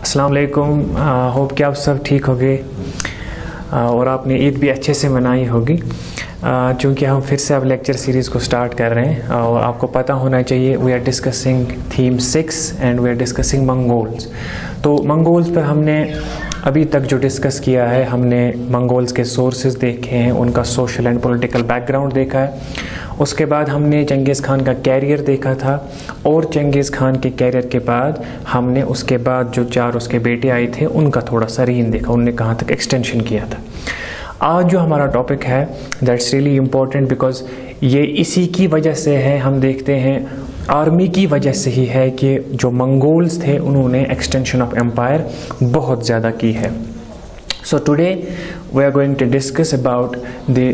अस्सलाम वालेकुम। होप कि आप सब ठीक होंगे और आपने ईद भी अच्छे से मनाई होगी। चूँकि हम फिर से अब लेक्चर सीरीज़ को स्टार्ट कर रहे हैं और आपको पता होना चाहिए we are discussing theme 6 and we are discussing Mongols. तो मंगोल्स पर हमने अभी तक जो डिस्कस किया है, हमने मंगोल्स के सोर्सेज देखे हैं, उनका सोशल एंड पॉलिटिकल बैकग्राउंड देखा है। उसके बाद हमने चंगेज़ खान का कैरियर देखा था और चंगेज़ खान के कैरियर के बाद हमने उसके बाद जो 4 उसके बेटे आए थे उनका थोड़ा सा रीन देखा, उनने कहाँ तक एक्सटेंशन किया था। आज जो हमारा टॉपिक है दैट्स रियली इम्पोर्टेंट बिकॉज ये इसी की वजह से है, हम देखते हैं आर्मी की वजह से ही है कि जो मंगोल्स थे उन्होंने एक्सटेंशन ऑफ एम्पायर बहुत ज़्यादा की है। So today we are going to discuss about the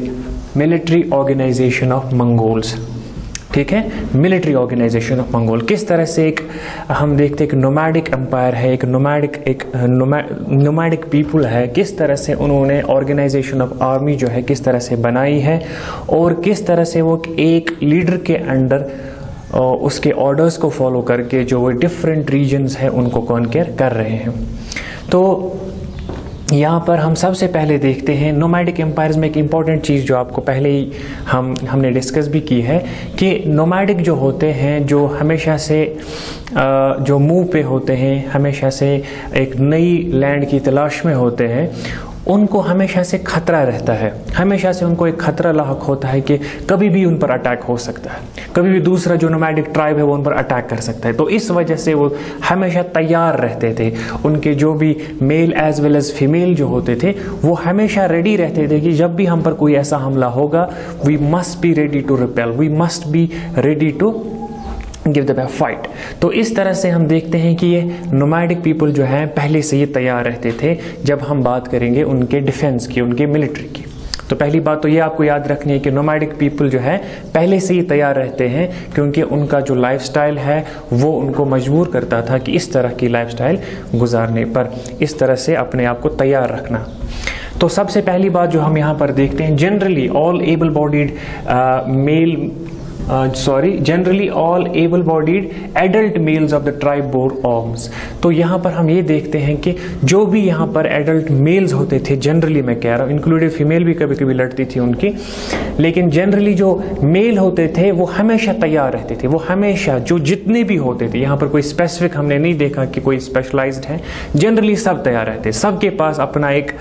military organisation of Mongols. ठीक है, मिलिट्री ऑर्गेनाइजेशन ऑफ मंगोल किस तरह से एक हम देखते हैं कि नोमैडिक एम्पायर है, एक नोमैडिक पीपल है, किस तरह से उन्होंने ऑर्गेनाइजेशन ऑफ आर्मी जो है किस तरह से बनाई है और किस तरह से वो एक लीडर के अंडर उसके ऑर्डर्स को फॉलो करके जो वो डिफरेंट रीजन्स हैं उनको कॉन्कर कर रहे हैं। तो यहाँ पर हम सबसे पहले देखते हैं नोमैडिक एम्पायर्स में एक इम्पॉर्टेंट चीज़ जो आपको पहले ही हमने डिस्कस भी की है कि नोमैडिक जो होते हैं, जो हमेशा से जो मूव पे होते हैं, हमेशा से एक नई लैंड की तलाश में होते हैं, उनको हमेशा से खतरा रहता है, हमेशा से उनको एक खतरा लाहक होता है कि कभी भी उन पर अटैक हो सकता है, कभी भी दूसरा जो नोमैडिक ट्राइब है वो उन पर अटैक कर सकता है। तो इस वजह से वो हमेशा तैयार रहते थे। उनके जो भी male as well as female जो होते थे वो हमेशा रेडी रहते थे कि जब भी हम पर कोई ऐसा हमला होगा we must be ready to repel, we must be ready to give the fight. तो इस तरह से हम देखते हैं कि ये नोमैडिक पीपल जो हैं पहले से ये तैयार रहते थे जब हम बात करेंगे उनके डिफेंस की, उनके मिलिट्री की। तो पहली बात तो ये आपको याद रखनी है कि नोमैडिक पीपल जो है पहले से ही तैयार रहते हैं क्योंकि उनका जो लाइफस्टाइल है वो उनको मजबूर करता था कि इस तरह की लाइफस्टाइल गुजारने पर इस तरह से अपने आप को तैयार रखना। तो सबसे पहली बात जो हम यहाँ पर देखते हैं, generally all able bodied adult males of the tribe bore arms. तो यहाँ पर हम ये देखते हैं कि जो भी यहाँ पर एडल्ट मेल्स होते थे, जनरली मैं कह रहा हूँ, इंक्लूडेड फीमेल भी कभी कभी लड़ती थी उनकी, लेकिन जनरली जो मेल होते थे वो हमेशा तैयार रहते थे। वो हमेशा जो जितने भी होते थे, यहाँ पर कोई स्पेसिफिक हमने नहीं देखा कि कोई स्पेशलाइज्ड है, जनरली सब तैयार रहते। सबके पास अपना एक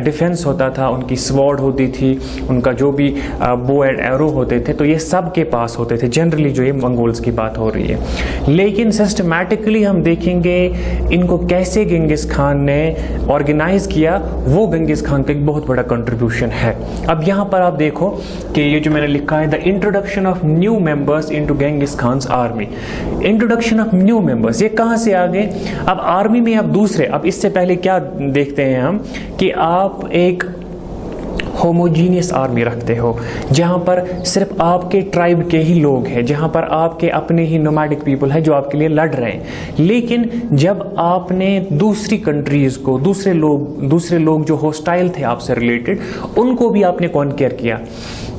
डिफेंस होता था, उनकी स्वॉर्ड होती थी, उनका जो भी बो एंड एरो होते थे, तो ये सब के पास होते थे जनरली, जो ये मंगोल्स की बात हो रही है। लेकिन सिस्टमैटिकली हम देखेंगे इनको कैसे गेंगिस खान ने ऑर्गेनाइज किया, वो गेंगिस खान का एक बहुत बड़ा कंट्रीब्यूशन है। अब यहाँ पर आप देखो कि ये जो मैंने लिखा है, the introduction of new members into Genghis Khan's army. Introduction of new members, ये कहाँ से आ गए? अब आर्मी में अब दूसरे, अब इससे पहले क्या देखते हैं हम कि आप एक होमोजीनियस आर्मी रखते हो जहां पर सिर्फ आपके ट्राइब के ही लोग हैं, जहां पर आपके अपने ही नोमैडिक पीपल है जो आपके लिए लड़ रहे हैं। लेकिन जब आपने दूसरी कंट्रीज को, दूसरे लोग जो होस्टाइल थे आपसे रिलेटेड, उनको भी आपने कॉन्केयर किया,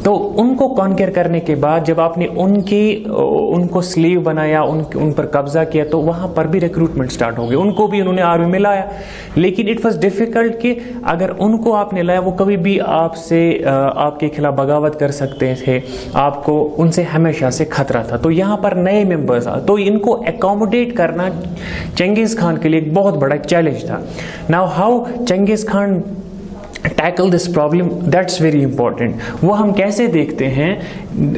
तो उनको कॉन्केयर करने के बाद जब आपने उनको स्लेव बनाया, उन पर कब्जा किया, तो वहां पर भी रिक्रूटमेंट स्टार्ट हो गई, उनको भी उन्होंने आर्मी में लाया। लेकिन इट वाज डिफिकल्ट कि अगर उनको आपने लाया, वो कभी भी आपके खिलाफ बगावत कर सकते थे, आपको उनसे हमेशा से खतरा था। तो यहाँ पर नए मेंबर्स तो इनको एकोमोडेट करना चंगेज़ खान के लिए एक बहुत बड़ा चैलेंज था। Now how Changez Khan tackle this problem, that's very important. वो हम कैसे देखते हैं,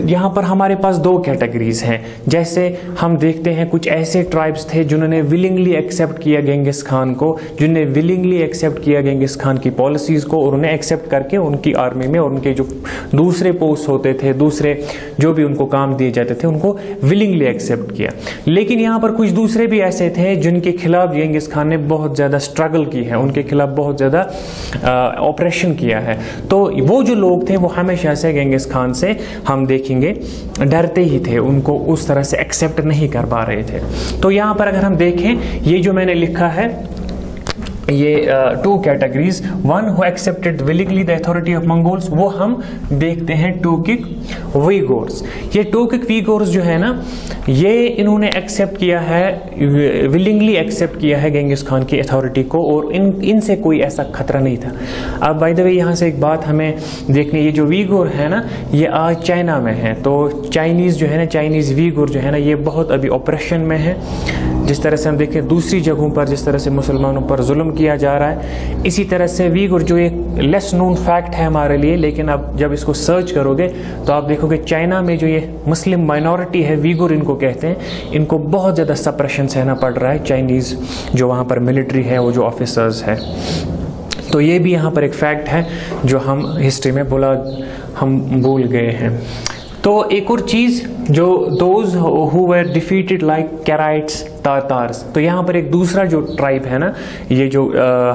यहाँ पर हमारे पास 2 कैटेगरीज हैं। जैसे हम देखते हैं कुछ ऐसे ट्राइब्स थे जिन्होंने विलिंगली एक्सेप्ट किया गेंगिस खान को, जिन्होंने विलिंगली एक्सेप्ट किया गेंगिस खान की पॉलिसीज को, और उन्हें एक्सेप्ट करके उनकी आर्मी में और उनके जो दूसरे पोस्ट होते थे, दूसरे जो भी उनको काम दिए जाते थे, उनको विलिंगली एक्सेप्ट किया। लेकिन यहाँ पर कुछ दूसरे भी ऐसे थे जिनके खिलाफ गेंगिस खान ने बहुत ज़्यादा स्ट्रगल की है, उनके खिलाफ बहुत ज़्यादा ऑपरेशन किया है। तो वो जो लोग थे वो हमेशा से गेंगिस खान से हम देखेंगे डरते ही थे, उनको उस तरह से एक्सेप्ट नहीं कर पा रहे थे। तो यहाँ पर अगर हम देखें, ये जो मैंने लिखा है ये two categories, one who accepted willingly the authority of Mongols, वो हम देखते हैं टूकिक वीगोर्स। ये टूकिक वीगोर्स जो है ना, ये इन्होंने एक्सेप्ट किया है, विलिंगली एक्सेप्ट किया है गेंगिस खान की अथॉरिटी को, और इनसे कोई ऐसा खतरा नहीं था। अब बाय द वे यहाँ से एक बात हमें देखनी, ये जो वीगोर है ना, ये आज चाइना में है। तो चाइनीज़ जो है ना, चाइनीज़ वीगोर जो है ना, ये बहुत अभी ऑपरेशन में है। जिस तरह से हम देखें दूसरी जगहों पर जिस तरह से मुसलमानों पर जुल्म किया जा रहा है, इसी तरह से वीगुर जो एक लेस नोन फैक्ट है हमारे लिए, लेकिन अब जब इसको सर्च करोगे तो आप देखोगे चाइना में जो ये मुस्लिम माइनॉरिटी है, वीगुर इनको कहते हैं, इनको बहुत ज़्यादा सप्रेशन सहना पड़ रहा है चाइनीज़ जो वहाँ पर मिलिट्री है, वो जो ऑफिसर्स है। तो ये भी यहाँ पर एक फैक्ट है जो हम हिस्ट्री में हम भूल गए हैं। तो एक और चीज़, जो those who were defeated like Keraites Tatars, तो यहाँ पर एक दूसरा जो ट्राइब है ना, ये जो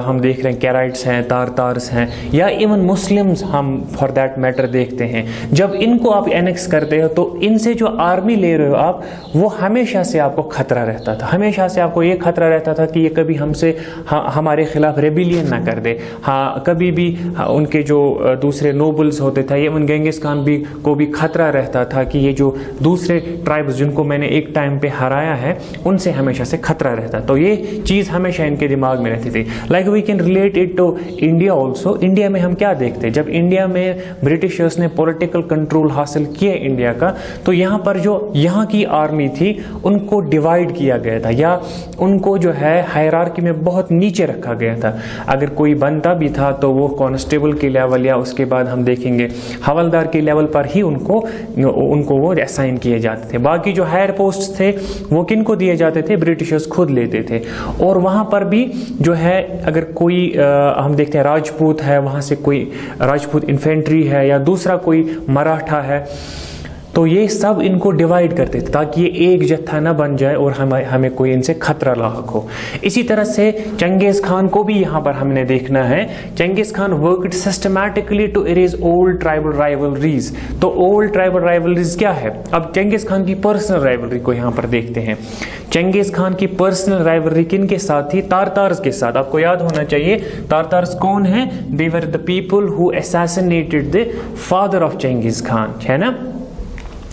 हम देख रहे हैं कैराइट्स हैं, तारतार्स हैं, या इवन मुस्लिम्स हम फॉर दैट मैटर देखते हैं, जब इनको आप एनेक्स करते हो तो इनसे जो आर्मी ले रहे हो आप, वो हमेशा से आपको खतरा रहता था, हमेशा से आपको ये खतरा रहता था कि ये कभी हमसे हमारे खिलाफ रेबिलियन ना कर दे। हाँ, कभी भी उनके जो दूसरे नोबल्स होते थे, इवन गेंगिस खान को भी खतरा रहता था कि ये जो दूसरे ट्राइब्स जिनको मैंने एक टाइम पे हराया है, उनसे हमेशा से खतरा रहता। तो ये चीज़ हमेशा इनके दिमाग में रहती थी। Like we can relate it to India also. India में हम क्या देखते हैं, जब इंडिया में ब्रिटिशर्स ने पॉलिटिकल कंट्रोल हासिल किया इंडिया का, तो यहाँ पर जो यहाँ की आर्मी थी उनको डिवाइड किया गया था, या उनको जो है हायरार्की में बहुत नीचे रखा गया था। अगर कोई बनता भी था तो वो कांस्टेबल के लेवल, या उसके बाद हम देखेंगे हवलदार के लेवल पर ही उनको वो असाइन किए जाते थे। बाकी जो हायर पोस्ट थे वो किनको दिए जाते थे, ब्रिटिशर्स खुद लेते थे। और वहां पर भी जो है, अगर कोई हम देखते हैं राजपूत है, वहां से कोई राजपूत इन्फेंट्री है, या दूसरा कोई मराठा है, तो ये सब इनको डिवाइड करते थे ताकि ये एक जत्था ना बन जाए और हमें कोई इनसे खतरा लाक हो। इसी तरह से चंगेज खान को भी यहाँ पर हमने देखना है। Genghis Khan worked systematically to erase old tribal rivalries. तो ओल्ड ट्राइबल राइवलरीज क्या है? अब चंगेज खान की पर्सनल राइवलरी को यहाँ पर देखते हैं। चंगेज खान की पर्सनल राइवलरी किन के साथ थी? तारतार्स के साथ। आपको याद होना चाहिए तारतार्स कौन है? They were the people who assassinated the father of Genghis Khan, है ना,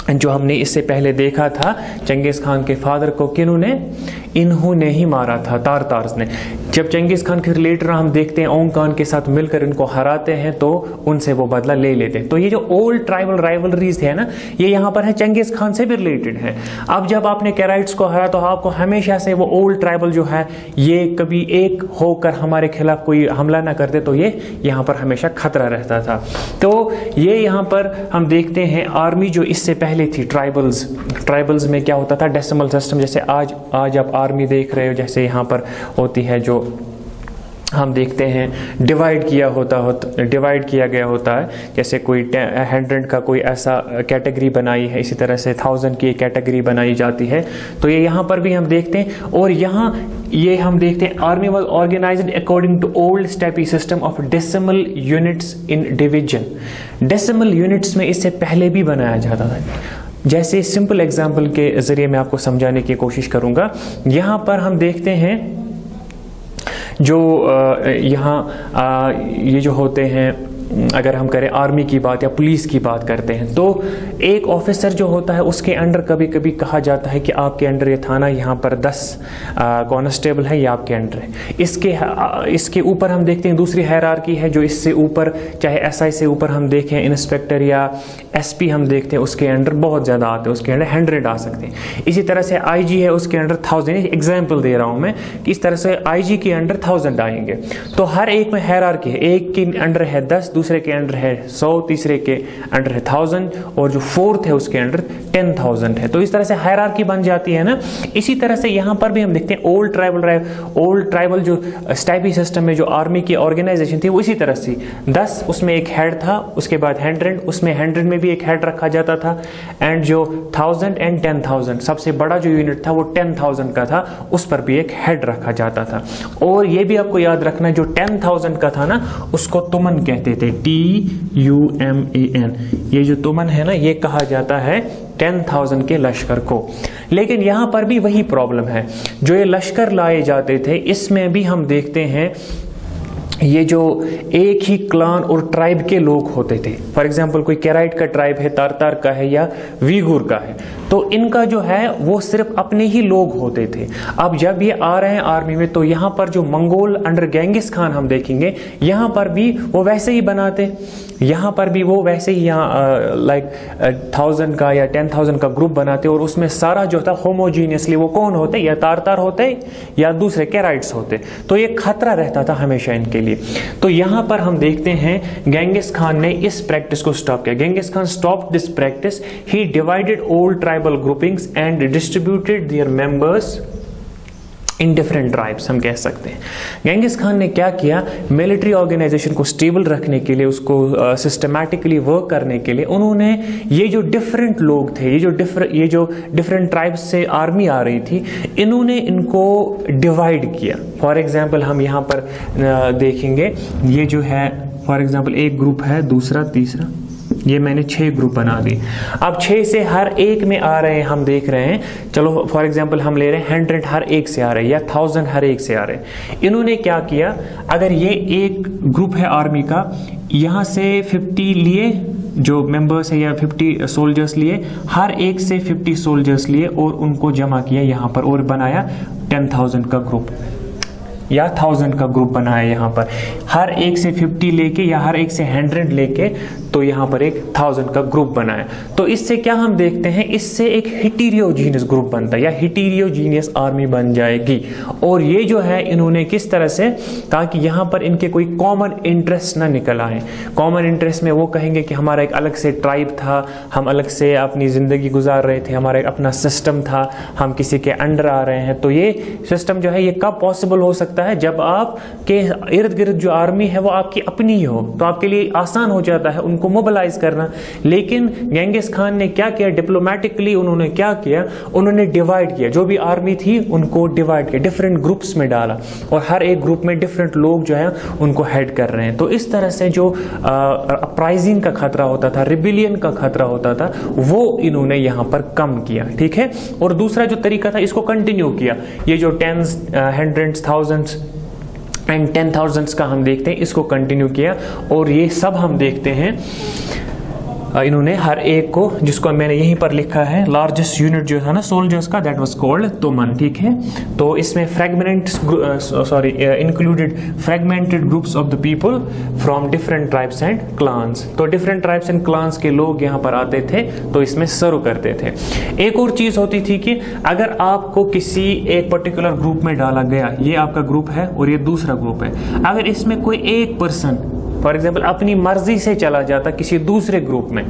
जो हमने इससे पहले देखा था। चंगेज खान के फादर को किन्होंने? इन्होंने ही मारा था, तारतार्स ने। जब चंगेज खान के रिलेटर हम देखते हैं ओंग खान के साथ मिलकर इनको हराते हैं तो उनसे वो बदला ले लेते हैं। तो ये जो ओल्ड ट्राइबल राइवलरीज है ना, ये यहाँ पर है चंगेज खान से भी रिलेटेड है। अब जब आपने कैराइट्स को हरा तो आपको हमेशा से वो ओल्ड ट्राइबल जो है ये कभी एक होकर हमारे खिलाफ कोई हमला ना करते, तो ये यहाँ पर हमेशा खतरा रहता था। तो ये यहाँ पर हम देखते हैं आर्मी जो इससे पहले थी ट्राइबल्स में क्या होता था? Decimal system. जैसे आज आप आर्मी देख रहे हो, जैसे यहाँ पर होती है, जो हम देखते हैं डिवाइड किया गया होता है। जैसे कोई 100 का कोई ऐसा कैटेगरी बनाई है, इसी तरह से 1000 की एक कैटेगरी बनाई जाती है। तो ये यहाँ पर भी हम देखते हैं। और यहाँ ये हम देखते हैं army was organised according to old steppe system of decimal units in division. Decimal units में इससे पहले भी बनाया जाता था। जैसे सिंपल एग्जाम्पल के जरिए मैं आपको समझाने की कोशिश करूंगा। यहाँ पर हम देखते हैं जो यहाँ ये जो होते हैं, अगर हम करें आर्मी की बात या पुलिस की बात करते हैं, तो एक ऑफिसर जो होता है उसके अंडर कभी कभी कहा जाता है कि आपके अंडर ये थाना, यहाँ पर 10 कांस्टेबल है, ये आपके अंडर है। इसके ऊपर हम देखते हैं दूसरी हायरार्की है जो इससे ऊपर, चाहे एसआई से ऊपर हम देखें इंस्पेक्टर या एसपी हम देखते हैं, उसके अंडर बहुत ज़्यादा आते हैं, उसके अंडर 100 आ सकते हैं। इसी तरह से आईजी है, उसके अंडर 1000। एग्जाम्पल दे रहा हूँ मैं कि इस तरह से आईजी के अंडर 1000 आएंगे। तो हर एक में हायरार्की है। एक के अंडर है 10, दूसरे के अंडर है 100, तीसरे के अंडर है 1000, और जो फोर्थ है उसके अंडर 10,000 है। तो इस तरह से हायरार्की बन जाती है ना। इसी तरह से यहाँ पर भी हम देखते हैं ओल्ड ट्राइबल जो स्टाइपी सिस्टम में जो आर्मी की ऑर्गेनाइजेशन थी वो इसी तरह से 10, उसमें एक हेड था, उसके बाद 100, उसमें 100 में भी एक हेड रखा जाता था, एंड जो 1000 एंड 10,000 सबसे बड़ा जो यूनिट था वो 10,000 का था, उस पर भी एक हेड रखा जाता था। और ये भी आपको याद रखना, जो 10,000 का था ना, उसको तुमन कहते थे। थे, TUMAN। ये जो तुमन है ना, ये कहा जाता है 10,000 के लश्कर को। लेकिन यहां पर भी वही प्रॉब्लम है, जो ये लश्कर लाए जाते थे इसमें भी हम देखते हैं ये जो एक ही क्लान और ट्राइब के लोग होते थे। फॉर एग्जांपल कोई केराइट का ट्राइब है, तारतार का है या वीगुर का है, तो इनका जो है वो सिर्फ अपने ही लोग होते थे। अब जब ये आ रहे हैं आर्मी में, तो यहाँ पर जो मंगोल अंडर गेंगिस खान हम देखेंगे, यहाँ पर भी वो वैसे ही बनाते, यहाँ पर भी वो वैसे ही यहाँ लाइक 1000 का या 10,000 का ग्रुप बनाते, और उसमें सारा जो था होमोजीनियसली वो कौन होते, या तारतार होते या दूसरे केराइट्स होते। तो ये खतरा रहता था हमेशा इनके लिए। तो यहाँ पर हम देखते हैं गेंगिस खान ने इस प्रैक्टिस को स्टॉप किया। Genghis Khan stop this practice, he divided old tribal groupings and distributed there members in different tribes, हम कह सकते हैं। गेंगिस खान ने क्या किया, मिलिट्री ऑर्गेनाइजेशन को स्टेबल रखने के लिए, उसको सिस्टमैटिकली वर्क करने के लिए उन्होंने ये जो डिफरेंट लोग थे, ये जो डिफरेंट ट्राइब्स से आर्मी आ रही थी, इन्होंने इनको डिवाइड किया। फॉर एग्जाम्पल हम यहाँ पर देखेंगे, ये जो है फॉर एग्जाम्पल एक ग्रुप है, दूसरा, तीसरा, ये मैंने 6 ग्रुप बना दी। अब 6 से हर एक में आ रहे हैं, हम देख रहे हैं, चलो फॉर एग्जांपल हम ले रहे हैं 100 हर एक से आ रहे हैं या 1000 हर एक से आ रहे हैं। इन्होंने क्या किया, अगर ये एक ग्रुप है आर्मी का, यहां से 50 लिए जो मेंबर्स है या 50 सोल्जर्स लिए, हर एक से 50 सोल्जर्स लिए और उनको जमा किया यहां पर और बनाया 10,000 का ग्रुप या 1000 का ग्रुप बनाया। यहाँ पर हर एक से 50 लेके या हर एक से 100 लेके, तो यहाँ पर एक 1000 का ग्रुप बनाया। तो इससे क्या हम देखते हैं, इससे एक हिटीरियोजीनियस ग्रुप बनता है या हिटीरियोजीनियस आर्मी बन जाएगी। और ये जो है इन्होंने किस तरह से, ताकि यहाँ पर इनके कोई कॉमन इंटरेस्ट ना निकल आए। कॉमन इंटरेस्ट में वो कहेंगे कि हमारा एक अलग से ट्राइब था, हम अलग से अपनी जिंदगी गुजार रहे थे, हमारा एक अपना सिस्टम था, हम किसी के अंडर आ रहे हैं। तो ये सिस्टम जो है ये कब पॉसिबल हो सकता है, जब आपके इर्द गिर्द जो आर्मी है वो आपकी अपनी ही हो, तो आपके लिए आसान हो जाता है उनको मोबिलाइज करना। लेकिन गेंगिस खान ने क्या किया, डिप्लोमेटिकली उन्होंने क्या किया, उन्होंने डिवाइड किया, जो भी आर्मी थी उनको डिवाइड किया, डिफरेंट ग्रुप्स में डाला, और हर एक ग्रुप में डिफरेंट लोग जो है उनको हेड कर रहे हैं। तो इस तरह से जो अपराइजिंग का खतरा होता था, रिबिलियन का खतरा होता था, वो इन्होंने यहां पर कम किया। ठीक है, और दूसरा जो तरीका था इसको कंटिन्यू किया। ये जो 10s, 100s, 1000s and 10,000s का हम देखते हैं, इसको कंटिन्यू किया। और ये सब हम देखते हैं इन्होंने हर एक को, जिसको मैंने यहीं पर लिखा है, लार्जेस्ट यूनिट जो था ना सोल्जर्स का, दैट वाज कॉल्ड तुमन। ठीक है, तो इसमें included fragmented groups of the people from different tribes and clans. तो डिफरेंट ट्राइब्स एंड क्लान्स के लोग यहाँ पर आते थे, तो इसमें सर्व करते थे। एक और चीज होती थी कि अगर आपको किसी एक पर्टिकुलर ग्रुप में डाला गया, ये आपका ग्रुप है और ये दूसरा ग्रुप है, अगर इसमें कोई एक पर्सन फॉर एग्जाम्पल अपनी मर्जी से चला जाता किसी दूसरे ग्रुप में,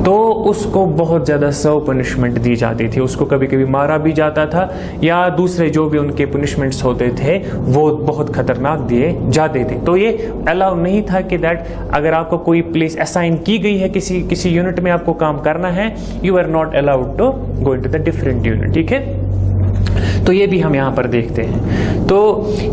तो उसको बहुत ज्यादा सर्व पनिशमेंट दी जाती थी, उसको कभी कभी मारा भी जाता था, या दूसरे जो भी उनके पनिशमेंट्स होते थे वो बहुत खतरनाक दिए जाते थे। तो ये अलाउ नहीं था कि दैट अगर आपको कोई प्लेस असाइन की गई है, किसी यूनिट में आपको काम करना है, you are not allowed to go into the different unit. ठीक है, तो ये भी हम यहाँ पर देखते हैं। तो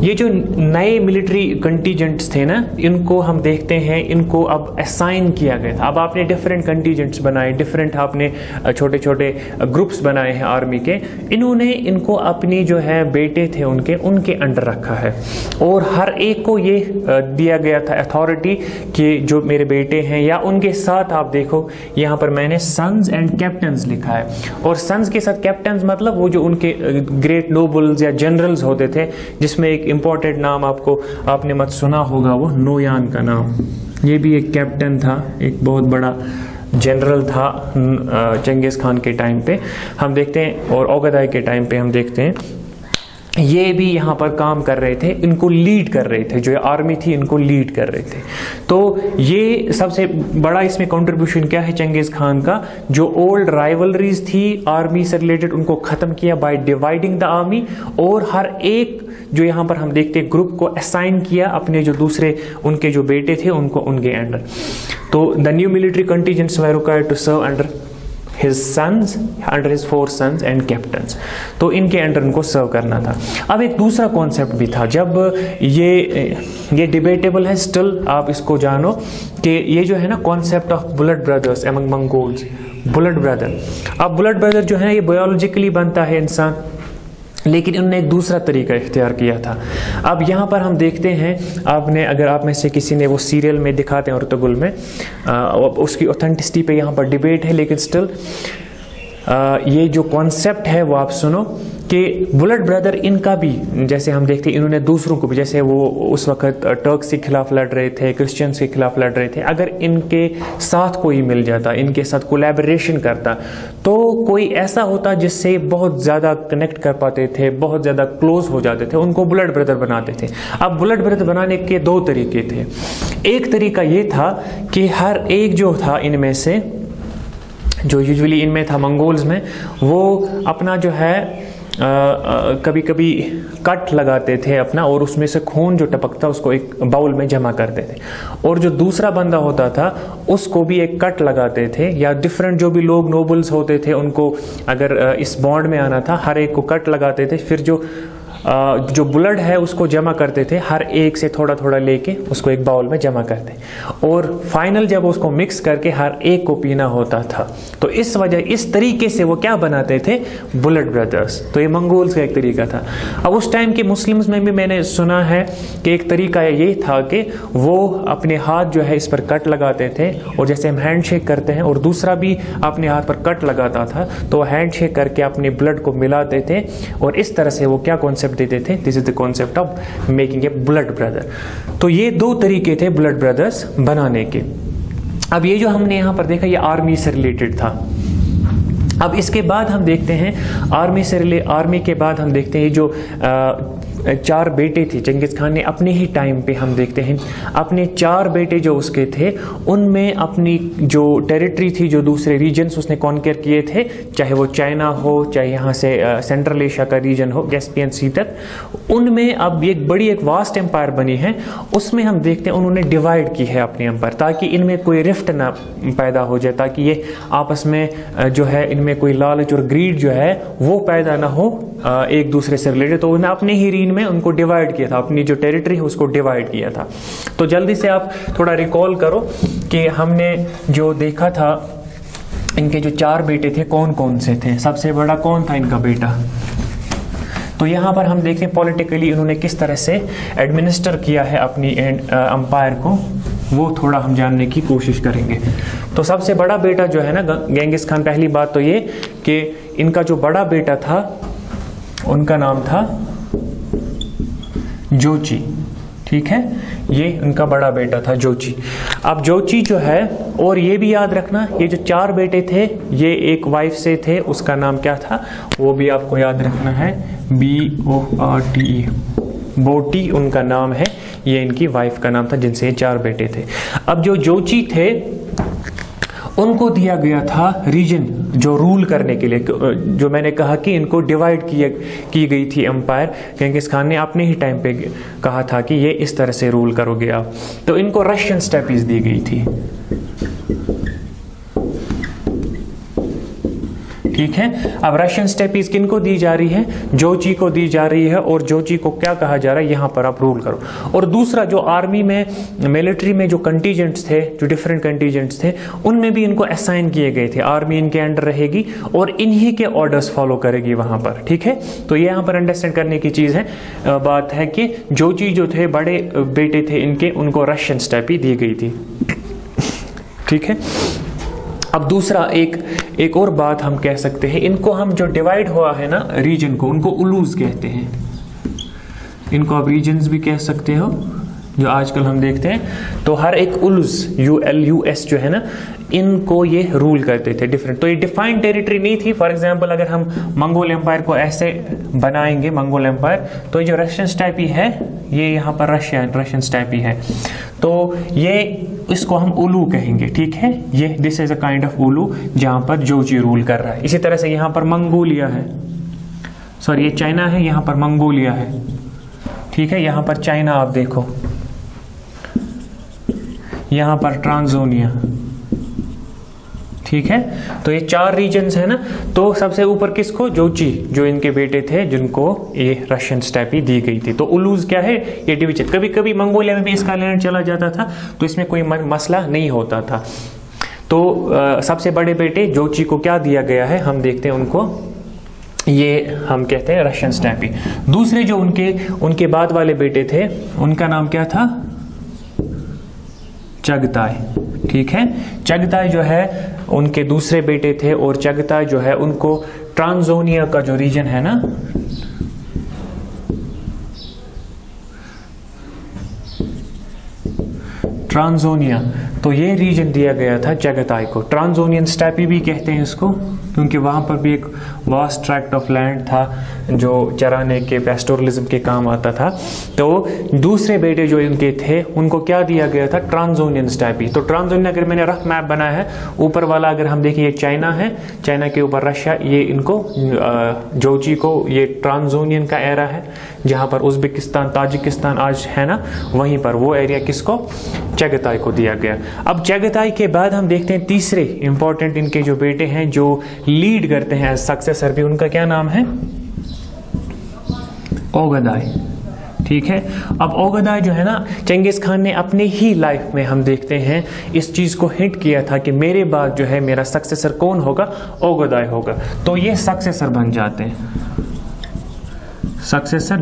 ये जो नए मिलिट्री कंटीजेंट्स थे ना, इनको हम देखते हैं, इनको अब असाइन किया गया था। अब आपने डिफरेंट कंटीजेंट्स बनाए, डिफरेंट आपने छोटे छोटे ग्रुप्स बनाए हैं आर्मी के, इन्होंने इनको अपनी जो है बेटे थे उनके अंडर रखा है। और हर एक को ये दिया गया था अथॉरिटी कि जो मेरे बेटे हैं या उनके साथ, आप देखो यहाँ पर मैंने सन्स एंड कैप्टन्स लिखा है, और सन्स के साथ कैप्टन्स मतलब वो जो उनके ग्रेट नोबल्स या जनरल्स होते थे, जिसमें एक इंपॉर्टेंट नाम आपने मत सुना होगा, वो नोयान का नाम। ये भी एक कैप्टन था, एक बहुत बड़ा जनरल था चंगेज खान के टाइम पे हम देखते हैं, और ओगदाई के टाइम पे हम देखते हैं ये भी यहाँ पर काम कर रहे थे, इनको लीड कर रहे थे, जो आर्मी थी इनको लीड कर रहे थे। तो ये सबसे बड़ा इसमें कंट्रीब्यूशन क्या है चंगेज खान का, जो ओल्ड राइवलरीज थी आर्मी से रिलेटेड उनको खत्म किया बाय डिवाइडिंग द आर्मी, और हर एक जो यहाँ पर हम देखते ग्रुप को असाइन किया अपने जो दूसरे उनके जो बेटे थे उनको उनके अंडर। तो the new military contingents were required to serve under his sons, under his 4 sons and captains। तो इनके अंडर उनको सर्व करना था। अब एक दूसरा कॉन्सेप्ट भी था, जब ये डिबेटेबल है स्टिल, आप इसको जानो कि ये जो है ना concept of blood brothers among Mongols, blood brother. अब ब्लड ब्रदर जो है ये बायोलॉजिकली बनता है इंसान, लेकिन उन्होंने एक दूसरा तरीका इख्तियार किया था। अब यहाँ पर हम देखते हैं, आपने अगर आप में से किसी ने वो सीरियल में दिखाते हैं अर्तुगरुल में, उसकी ऑथेंटिसिटी पे यहाँ पर डिबेट है, लेकिन स्टिल ये जो कॉन्सेप्ट है वो आप सुनो कि ब्लड ब्रदर इनका भी, जैसे हम देखते हैं इन्होंने दूसरों को भी, जैसे वो उस वक्त टर्क्स के खिलाफ लड़ रहे थे, क्रिश्चियंस के खिलाफ लड़ रहे थे, अगर इनके साथ कोई मिल जाता, इनके साथ कोलैबोरेशन करता, तो कोई ऐसा होता जिससे बहुत ज़्यादा कनेक्ट कर पाते थे, बहुत ज़्यादा क्लोज हो जाते थे, उनको ब्लड ब्रदर बनाते थे। अब ब्लड ब्रदर बनाने के 2 तरीके थे। एक तरीका ये था कि हर एक जो था इनमें से, जो यूजुअली इनमें था मंगोल्स में, वो अपना जो है कभी कभी कट लगाते थे अपना, और उसमें से खून जो टपकता उसको एक बाउल में जमा करते थे, और जो दूसरा बंदा होता था उसको भी एक कट लगाते थे, या डिफरेंट जो भी लोग नोबल्स होते थे उनको अगर इस बॉन्ड में आना था, हर एक को कट लगाते थे, फिर जो ब्लड है उसको जमा करते थे, हर एक से थोड़ा थोड़ा लेके उसको एक बाउल में जमा करते, और फाइनल जब उसको मिक्स करके हर एक को पीना होता था। तो इस तरीके से वो क्या बनाते थे, ब्लड ब्रदर्स। तो ये मंगोल्स का एक तरीका था। अब उस टाइम के मुस्लिम्स में भी मैंने सुना है कि एक तरीका ये था कि वो अपने हाथ जो है इस पर कट लगाते थे, और जैसे हम हैंड शेक करते हैं और दूसरा भी अपने हाथ पर कट लगाता था, तो हैंड शेक करके अपने ब्लड को मिलाते थे, और इस तरह से वो क्या कॉन्सेप्ट देते थे, this is the concept of making a blood brother. तो ये 2 तरीके थे ब्लड ब्रदर्स बनाने के। अब ये जो हमने यहां पर देखा ये आर्मी से रिलेटेड था। अब इसके बाद हम देखते हैं आर्मी के बाद हम देखते हैं ये जो 4 बेटे थे चंगेज खान ने अपने ही टाइम पे, हम देखते हैं अपने 4 बेटे जो उसके थे, उनमें अपनी जो टेरिटरी थी, जो दूसरे रीजन्स उसने कॉन्कर किए थे, चाहे वो चाइना हो, चाहे यहाँ से सेंट्रल एशिया का रीजन हो, कैस्पियन सी तक, उनमें अब एक बड़ी एक वास्ट एम्पायर बनी है। उसमें हम देखते हैं उन्होंने डिवाइड की है अपने एम्पायर, ताकि इनमें कोई रिफ्ट ना पैदा हो जाए, ताकि ये आपस में जो है इनमें कोई लालच और ग्रीड जो है वो पैदा ना हो एक दूसरे से रिलेटेड। तो उन्होंने अपने ही रीजन में उनको डिवाइड किया था, अपनी जो टेरिटरी है उसको डिवाइड किया था। तो जल्दी से आप थोड़ा रिकॉल करो कि हमने जो देखा था, इनके जो 4 बेटे थे कौन कौन से थे, सबसे बड़ा कौन था इनका बेटा। तो यहाँ पर हम देखते हैं पॉलिटिकली इन्होंने किस तरह से एडमिनिस्टर किया है अपनी एम्पायर को, वो थोड़ा हम जानने की कोशिश करेंगे। तो सबसे बड़ा बेटा जो है ना गेंगिस खान, पहली बात तो ये कि इनका जो बड़ा बेटा था उनका नाम था जोची, ठीक है, ये उनका बड़ा बेटा था जोची। अब जोची जो है, और ये भी याद रखना ये जो 4 बेटे थे ये एक वाइफ से थे, उसका नाम क्या था वो भी आपको याद रखना है, BORTE, बोटी उनका नाम है, ये इनकी वाइफ का नाम था जिनसे ये 4 बेटे थे। अब जो जोची थे उनको दिया गया था रीजन जो रूल करने के लिए, जो मैंने कहा कि इनको डिवाइड की गई थी एम्पायर, गेंगिस खान ने अपने ही टाइम पे कहा था कि ये इस तरह से रूल करोगे आप। तो इनको रशियन स्टेपीज दी गई थी, ठीक है। अब रशियन स्टेपीज किनको दी जा रही है, जोची को दी जा रही है, और जोची को क्या कहा जा रहा है, यहां पर आप रूल करो। और दूसरा जो आर्मी में, मिलिट्री में जो कंटीजेंट्स थे, जो डिफरेंट कंटीजेंट्स थे, उनमें भी इनको असाइन किए गए थे, आर्मी इनके अंडर रहेगी और इन्हीं के ऑर्डर्स फॉलो करेगी वहां पर, ठीक है। तो ये यहां पर अंडरस्टैंड करने की चीज है, बात है कि जोची जो थे बड़े बेटे थे इनके, उनको रशियन स्टेपी दी गई थी, ठीक है। अब दूसरा एक और बात हम कह सकते हैं, इनको हम जो डिवाइड हुआ है ना रीजन को, उनको उलूज कहते हैं, इनको आप रीजन्स भी कह सकते हो, जो आजकल हम देखते हैं। तो हर एक उलूज ULUS जो है ना, इनको ये रूल करते थे डिफरेंट। तो ये डिफाइंड टेरिटरी नहीं थी। फॉर एग्जांपल अगर हम मंगोल एम्पायर को ऐसे बनाएंगे, मंगोल एम्पायर, तो ये जो रशियन स्टेपी है ये यहाँ पर रशियन स्टेपी है, तो ये इसको हम उलू कहेंगे, ठीक है। ये this is a kind of ulus जहां पर जोची रूल कर रहा है। इसी तरह से यहाँ पर मंगोलिया है, सॉरी ये चाइना है, यहाँ पर मंगोलिया है, ठीक है। यहाँ पर चाइना आप देखो, यहाँ पर ट्रांसोनिया, ठीक है। तो ये 4 रीजन्स है ना। तो सबसे ऊपर किसको, जोची, जो इनके बेटे थे जिनको ये रशियन स्टेपी दी गई थी। तो उलूज क्या है, ये डिवीजन। कभी कभी मंगोलिया में भी इसका लैंड चला जाता था, तो इसमें कोई मसला नहीं होता था। तो सबसे बड़े बेटे जोची को क्या दिया गया है, हम देखते हैं उनको, ये हम कहते हैं रशियन स्टेपी। दूसरे जो उनके बाद वाले बेटे थे, उनका नाम क्या था, चगताई। ठीक है, चगताई जो है उनके दूसरे बेटे थे, और चगताई जो है उनको ट्रांसोनिया का जो रीजन है ना, ट्रांसोनिया, तो ये रीजन दिया गया था चगताई को। ट्रांसोनियन स्टेपी भी कहते हैं इसको, क्योंकि वहां पर भी एक वास्ट ट्रैक्ट ऑफ लैंड था जो चराने के, पेस्टोरलिज्म के काम आता था। तो दूसरे बेटे जो इनके थे उनको क्या दिया गया था, ट्रांसोनियन स्टेपी। तो ट्रांसोनिया, अगर मैंने रफ मैप बनाया है, ऊपर वाला अगर हम देखें, ये चाइना है, चाइना के ऊपर रशिया, ये इनको जोची को ये ट्रांसोनियन का एरा है, जहां पर उज्बेकिस्तान, ताजिकिस्तान आज है ना, वहीं पर वो एरिया किसको, चगताई को दिया गया। अब चगताई के बाद हम देखते हैं तीसरे इंपॉर्टेंट इनके जो बेटे हैं जो लीड करते हैं सक्सेसर भी, उनका क्या नाम है, ओगदाई। ठीक है, अब ओगदाई जो है ना, चंगेज खान ने अपने ही लाइफ में हम देखते हैं इस चीज को हिंट किया था कि मेरे बाद जो है मेरा सक्सेसर कौन होगा, ओगदाई होगा। तो ये सक्सेसर बन जाते हैं, सक्सेसर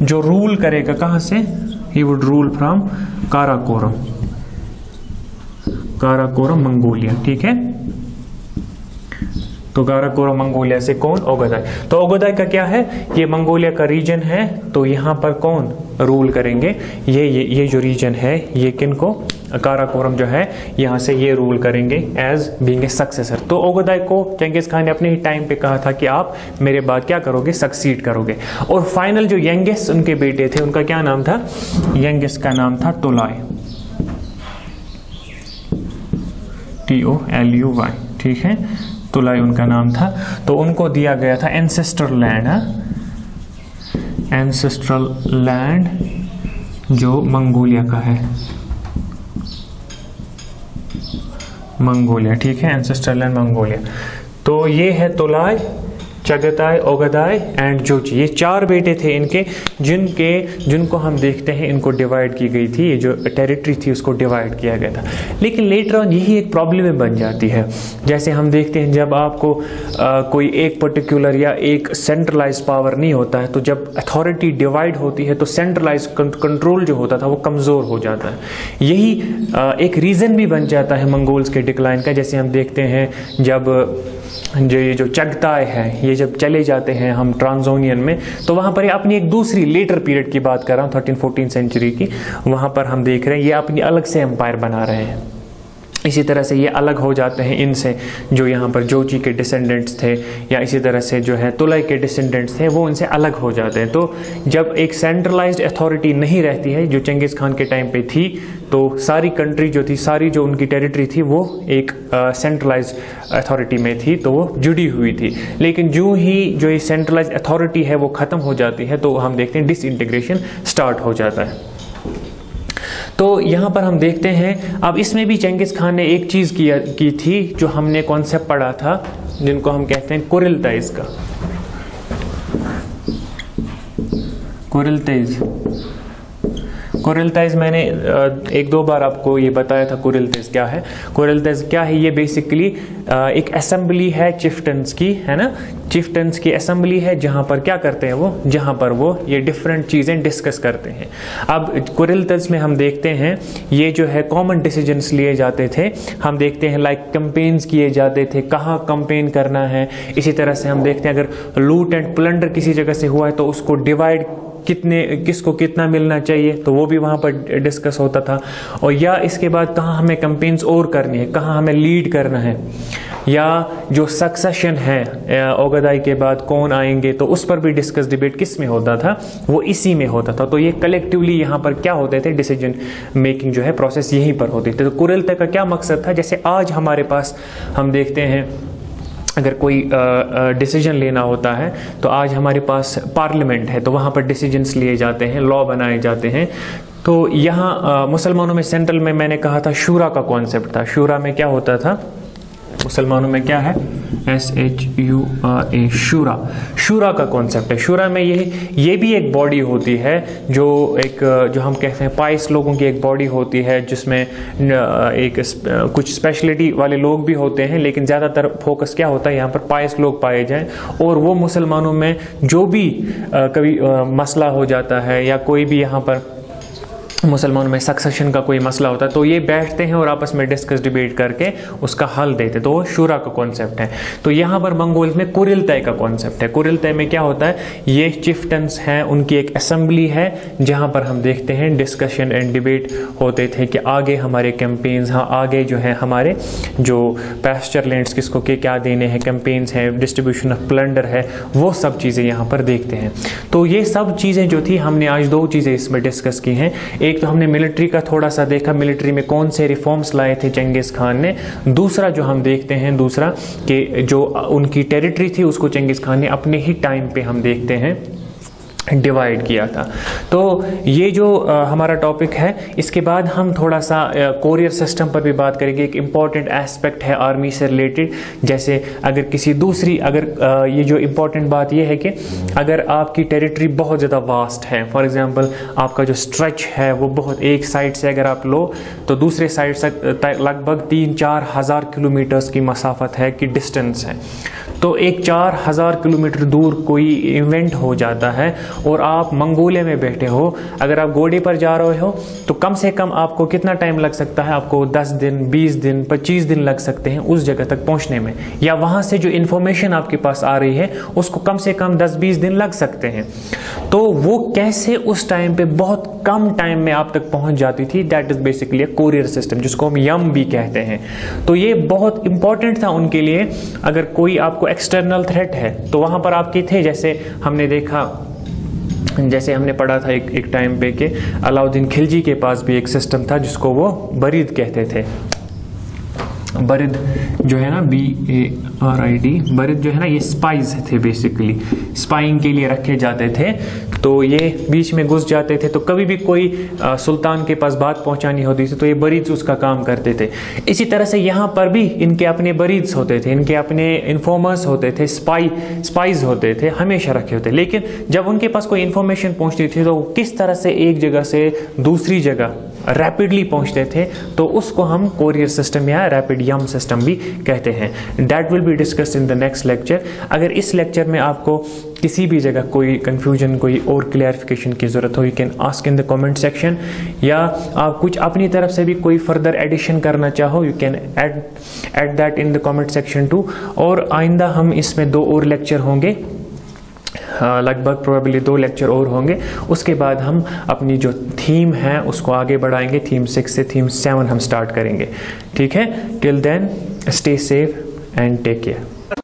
जो रूल करेगा, कहां से, he would rule from Karakoram, Karakoram Mongolia. ठीक है, तो काराकोरम मंगोलिया से कौन, ओगदाई। तो ओगदाई का क्या है, ये मंगोलिया का रीजन है, तो यहां पर कौन रूल करेंगे, ये जो रीजन है, ये किनको, काराकोरम जो है, यहां से ये रूल करेंगे एज बीइंग ए सक्सेसर। तो ओगदाई को चंगेज खान ने अपने ही टाइम पे कहा था कि आप मेरे बाद क्या करोगे, सक्सीड करोगे। और फाइनल जो यंगेस्ट उनके बेटे थे, उनका क्या नाम था, यंगेस्ट का नाम था तोलाई, TOLUY। ठीक है, तुलाई उनका नाम था। तो उनको दिया गया था एंसेस्ट्रल लैंड, एंसेस्ट्रल लैंड जो मंगोलिया का है, मंगोलिया। ठीक है, एंसेस्ट्रल लैंड मंगोलिया। तो ये है तुलाई, चगताई, ओगदाई एंड जोची, ये 4 बेटे थे इनके, जिनको हम देखते हैं इनको डिवाइड की गई थी, ये जो टेरिटरी थी उसको डिवाइड किया गया था। लेकिन लेटर ऑन यही एक प्रॉब्लम में बन जाती है। जैसे हम देखते हैं जब आपको कोई एक पर्टिकुलर या एक सेंट्रलाइज पावर नहीं होता है, तो जब अथॉरिटी डिवाइड होती है तो सेंट्रलाइज कंट्रोल जो होता था वो कमजोर हो जाता है। यही एक रीजन भी बन जाता है मंगोल्स के डिक्लाइन का। जैसे हम देखते हैं जब ये जो चगताई है, ये जब चले जाते हैं हम ट्रांसोनियन में, तो वहां पर अपनी एक दूसरी लेटर पीरियड की बात कर रहा हूँ, 13-14 सेंचुरी की, वहां पर हम देख रहे हैं ये अपनी अलग से एम्पायर बना रहे हैं। इसी तरह से ये अलग हो जाते हैं इनसे, जो यहाँ पर जोची के डिसेंडेंट्स थे, या इसी तरह से जो है तुलाई के डिसेंडेंट्स थे, वो उनसे अलग हो जाते हैं। तो जब एक सेंट्रलाइज्ड अथॉरिटी नहीं रहती है, जो चंगेज खान के टाइम पे थी, तो सारी कंट्री जो थी, सारी जो उनकी टेरिटरी थी, वो एक सेंट्रलाइज्ड अथॉरिटी में थी, तो वो जुड़ी हुई थी। लेकिन जो ही जो ये सेंट्रलाइज्ड अथॉरिटी है वो खत्म हो जाती है, तो हम देखते हैं डिसइंटीग्रेशन स्टार्ट हो जाता है। तो यहां पर हम देखते हैं, अब इसमें भी चंगेज खान ने एक चीज की थी जो हमने कॉन्सेप्ट पढ़ा था, जिनको हम कहते हैं कुरिलताइज का, कुरिलताइज मैंने 1-2 बार आपको ये बताया था कुरिलताइज क्या है। कुरिलताइज क्या है, ये बेसिकली एक असेंबली है चिफ्टन्स की, है ना, चिफ्टन्स की असेंबली है, जहां पर क्या करते हैं वो, जहां पर वो ये डिफरेंट चीजें डिस्कस करते हैं। अब कुरिलताइज में हम देखते हैं ये जो है कॉमन डिसीजंस लिए जाते थे। हम देखते हैं लाइक कैंपेन्स किए जाते थे, कहाँ कैंपेन करना है। इसी तरह से हम देखते हैं अगर लूट एंड प्लंडर किसी जगह से हुआ है तो उसको डिवाइड, किसको कितना मिलना चाहिए, तो वो भी वहां पर डिस्कस होता था। और या इसके बाद कहाँ हमें कैंपेन्स और करनी है, कहाँ हमें लीड करना है, या जो सक्सेशन है ओगदाई के बाद कौन आएंगे, तो उस पर भी डिस्कस डिबेट किस में होता था, वो इसी में होता था। तो ये कलेक्टिवली यहाँ पर क्या होते थे, डिसीजन मेकिंग जो है प्रोसेस यहीं पर होती थी। तो कुरिलताइज का क्या मकसद था, जैसे आज हमारे पास हम देखते हैं अगर कोई डिसीजन लेना होता है, तो आज हमारे पास पार्लियामेंट है, तो वहाँ पर डिसीजंस लिए जाते हैं, लॉ बनाए जाते हैं। तो यहाँ मुसलमानों में सेंट्रल में मैंने कहा था शूरा का कॉन्सेप्ट था। शूरा में क्या होता था, मुसलमानों में क्या है, SHURA, शूरा। शूरा का कॉन्सेप्ट है। शूरा में ये भी एक बॉडी होती है जो हम कहते हैं पाइस लोगों की एक बॉडी होती है, जिसमें एक कुछ स्पेशलिटी वाले लोग भी होते हैं, लेकिन ज़्यादातर फोकस क्या होता है यहाँ पर पाइस लोग पाए जाएं। और वो मुसलमानों में जो भी कभी मसला हो जाता है या कोई भी यहाँ पर मुसलमानों में सक्सेशन का कोई मसला होता है तो ये बैठते हैं और आपस में डिस्कस डिबेट करके उसका हल देते, तो वो शूरा का कॉन्सेप्ट है। तो यहाँ पर मंगोल्स में कुरिलतय का कॉन्सेप्ट है। कुरिलतय में क्या होता है, ये चिफ्टन्स हैं, उनकी एक असेंबली है जहाँ पर हम देखते हैं डिस्कशन एंड डिबेट होते थे कि आगे हमारे कैंपेन्स, हाँ आगे जो है हमारे जो पैस्चर लैंड्स किसको के क्या देने हैं, कैंपेन्स हैं, डिस्ट्रीब्यूशन ऑफ प्लंडर है, वो सब चीज़ें यहाँ पर देखते हैं। तो ये सब चीज़ें जो थी हमने आज दो चीज़ें इसमें डिस्कस की हैं। एक तो हमने मिलिट्री का थोड़ा सा देखा, मिलिट्री में कौन से रिफॉर्म्स लाए थे चंगेज़ खान ने। दूसरा जो हम देखते हैं दूसरा कि जो उनकी टेरिटरी थी उसको चंगेज़ खान ने अपने ही टाइम पे हम देखते हैं डिवाइड किया था। तो ये जो हमारा टॉपिक है, इसके बाद हम थोड़ा सा कोरियर सिस्टम पर भी बात करेंगे। एक इम्पॉर्टेंट एस्पेक्ट है आर्मी से रिलेटेड, जैसे अगर किसी दूसरी ये जो इम्पॉर्टेंट बात ये है कि अगर आपकी टेरिटरी बहुत ज़्यादा वास्ट है, फॉर एग्जांपल आपका जो स्ट्रेच है वो बहुत, एक साइड से अगर आप लो तो दूसरे साइड से लगभग 3-4 हज़ार किलोमीटर्स की मसाफत है कि डिस्टेंस है, तो एक 4,000 किलोमीटर दूर कोई इवेंट हो जाता है और आप मंगोलिया में बैठे हो, अगर आप घोड़े पर जा रहे हो तो कम से कम आपको कितना टाइम लग सकता है, आपको 10 दिन, 20 दिन, 25 दिन लग सकते हैं उस जगह तक पहुंचने में, या वहां से जो इंफॉर्मेशन आपके पास आ रही है उसको कम से कम 10-20 दिन लग सकते हैं। तो वो कैसे उस टाइम पे बहुत कम टाइम में आप तक पहुंच जाती थी, that is basically courier system, जिसको हम यम भी कहते हैं। तो ये बहुत इंपॉर्टेंट था उनके लिए। अगर कोई आपको एक्सटर्नल थ्रेट है तो वहां पर आपके थे, जैसे हमने देखा, जैसे हमने पढ़ा था एक टाइम पे कि अलाउद्दीन खिलजी के पास भी एक सिस्टम था जिसको वो बरीद कहते थे। बरीद जो है ना, BARID, बरीद जो है ना, ये स्पाइज थे, बेसिकली स्पाइंग के लिए रखे जाते थे। तो ये बीच में घुस जाते थे, तो कभी भी कोई सुल्तान के पास बात पहुंचानी होती थी तो ये बरीद्स उसका काम करते थे। इसी तरह से यहाँ पर भी इनके अपने बरीद्स होते थे, इनके अपने इन्फॉर्मर्स होते थे, स्पाइज होते थे, हमेशा रखे होते। लेकिन जब उनके पास कोई इन्फॉर्मेशन पहुंचती थी तो किस तरह से एक जगह से दूसरी जगह रैपिडली पहुंचते थे, तो उसको हम कोरियर सिस्टम या रैपिड यम सिस्टम भी कहते हैं। That will be discussed in the next lecture. अगर इस लेक्चर में आपको किसी भी जगह कोई कंफ्यूजन, कोई और क्लैरिफिकेशन की जरूरत हो, you can ask in the comment section, या आप कुछ अपनी तरफ से भी कोई फर्दर एडिशन करना चाहो, you can add that in the comment section two. और आइंदा हम इसमें 2 और लेक्चर होंगे, लगभग प्रोबेबली 2 लेक्चर और होंगे। उसके बाद हम अपनी जो थीम है उसको आगे बढ़ाएंगे, थीम 6 से थीम 7 हम स्टार्ट करेंगे। ठीक है, till then stay safe and take care.